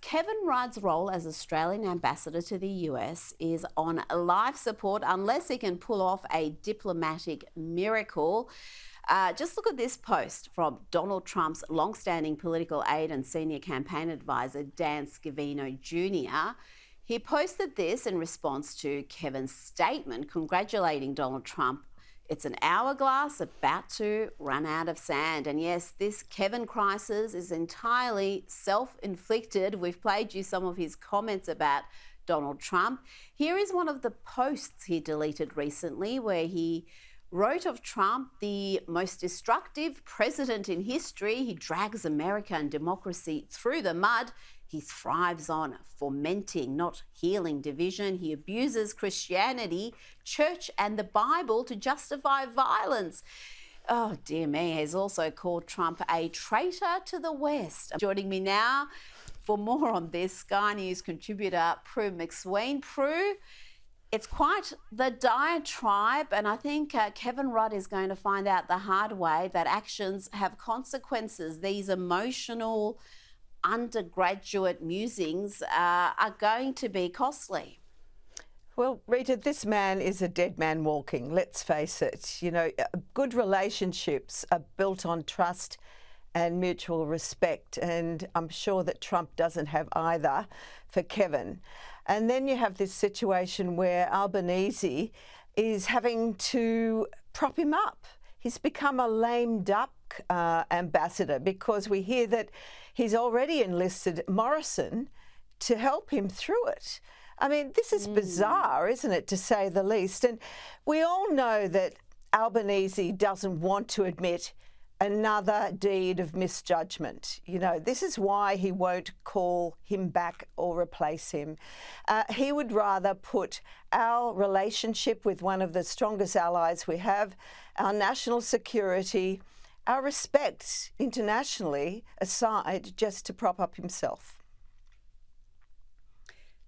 Kevin Rudd's role as Australian ambassador to the US is on life support unless he can pull off a diplomatic miracle. Just look at this post from Donald Trump's long-standing political aide and senior campaign advisor, Dan Scavino Jr. He posted this in response to Kevin's statement congratulating Donald Trump. It's an hourglass about to run out of sand. And yes, this Kevin crisis is entirely self-inflicted. We've played you some of his comments about Donald Trump. Here is one of the posts he deleted recently where he wrote of Trump, the most destructive president in history. He drags America and democracy through the mud. He thrives on fomenting, not healing division. He abuses Christianity, church and the Bible to justify violence. Oh, dear me. He's also called Trump a traitor to the West. Joining me now for more on this, Sky News contributor Prue McSween. Prue, it's quite the diatribe, and I think Kevin Rudd is going to find out the hard way that actions have consequences. These emotional undergraduate musings are going to be costly. Well, Rita, this man is a dead man walking, let's face it. You know, good relationships are built on trust and mutual respect, and I'm sure that Trump doesn't have either for Kevin. And then you have this situation where Albanese is having to prop him up. He's become a lame duck ambassador because we hear that he's already enlisted Morrison to help him through it. I mean, this is bizarre, isn't it, to say the least? And we all know that Albanese doesn't want to admit another deed of misjudgment. You know, this is why he won't call him back or replace him. He would rather put our relationship with one of the strongest allies we have, our national security, our respect internationally aside, just to prop up himself.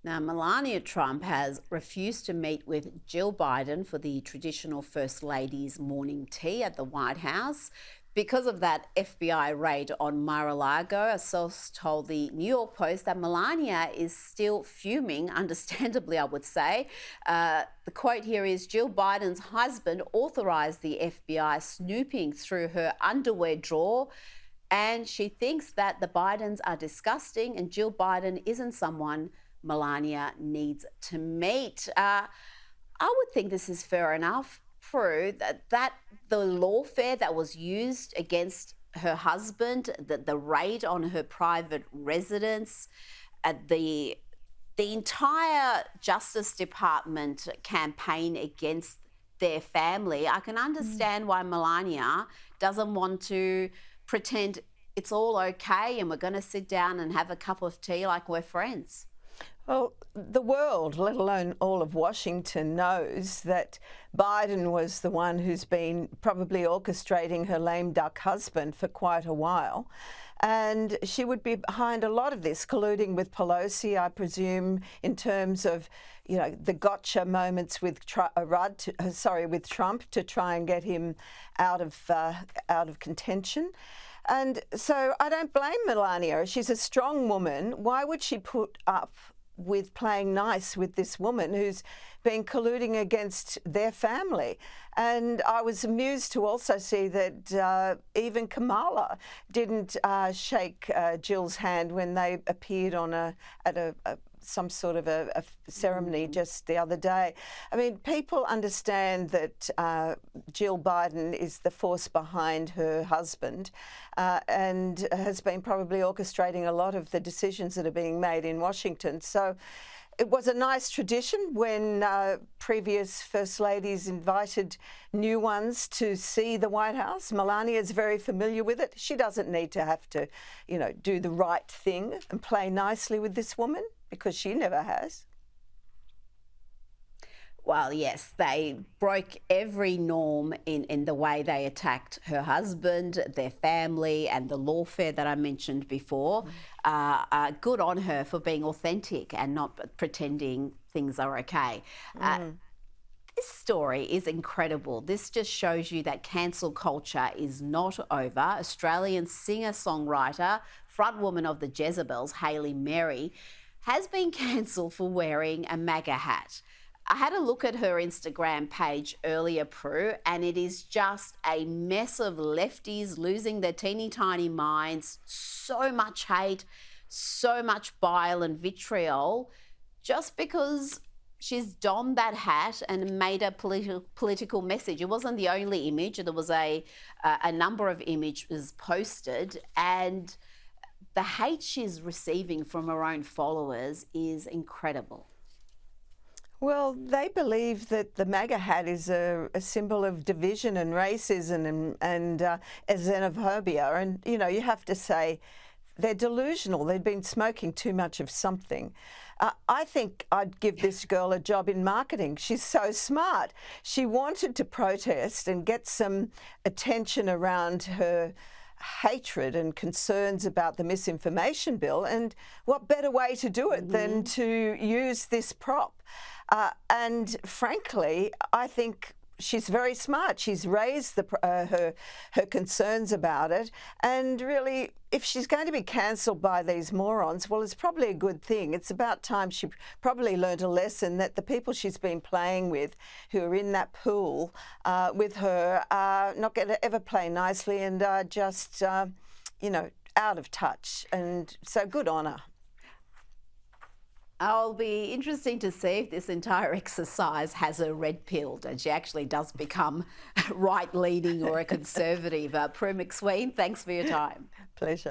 Now, Melania Trump has refused to meet with Jill Biden for the traditional First Lady's morning tea at the White House because of that FBI raid on Mar-a-Lago. A source told the New York Post that Melania is still fuming, understandably, I would say. The quote here is, Jill Biden's husband authorised the FBI snooping through her underwear drawer, and she thinks that the Bidens are disgusting and Jill Biden isn't someone Melania needs to meet. I would think this is fair enough, Prue, that the lawfare that was used against her husband, the raid on her private residence, the entire Justice Department campaign against their family, I can understand why Melania doesn't want to pretend it's all okay and we're going to sit down and have a cup of tea like we're friends. Well, the world, let alone all of Washington, knows that Biden was the one who's been probably orchestrating her lame duck husband for quite a while. And she would be behind a lot of this, colluding with Pelosi, I presume, in terms of, you know, the gotcha moments with Trump to try and get him out of contention. And so I don't blame Melania. She's a strong woman. Why would she put up with playing nice with this woman who's been colluding against their family? And I was amused to also see that even Kamala didn't shake Jill's hand when they appeared on at some sort of a ceremony just the other day. I mean, people understand that Jill Biden is the force behind her husband and has been probably orchestrating a lot of the decisions that are being made in Washington. So it was a nice tradition when previous First Ladies invited new ones to see the White House. Melania is very familiar with it. She doesn't need to have to, you know, do the right thing and play nicely with this woman, because she never has. Well, yes, they broke every norm in the way they attacked her husband, their family, and the lawfare that I mentioned before. Good on her for being authentic and not pretending things are okay. This story is incredible. This just shows you that cancel culture is not over. Australian singer-songwriter frontwoman of the Jezebels, Hailey Mary, has been cancelled for wearing a MAGA hat. I had a look at her Instagram page earlier, Prue, and it is just a mess of lefties losing their teeny tiny minds. So much hate, so much bile and vitriol, just because she's donned that hat and made a political message. It wasn't the only image. There was a number of images posted, and the hate she's receiving from her own followers is incredible. Well, they believe that the MAGA hat is a symbol of division and racism and xenophobia. And, you know, you have to say they're delusional. They've been smoking too much of something. I think I'd give this girl a job in marketing. She's so smart. She wanted to protest and get some attention around her hatred and concerns about the misinformation bill, and what better way to do it than to use this prop? And frankly, I think she's very smart. She's raised her concerns about it, and really, if she's going to be cancelled by these morons, well, it's probably a good thing. It's about time she probably learned a lesson that the people she's been playing with, who are in that pool with her, are not going to ever play nicely and are just, you know, out of touch. And so good on her. I'll be interesting to see if this entire exercise has her red-pilled and she actually does become right-leaning or a conservative. Prue McSween, thanks for your time. Pleasure.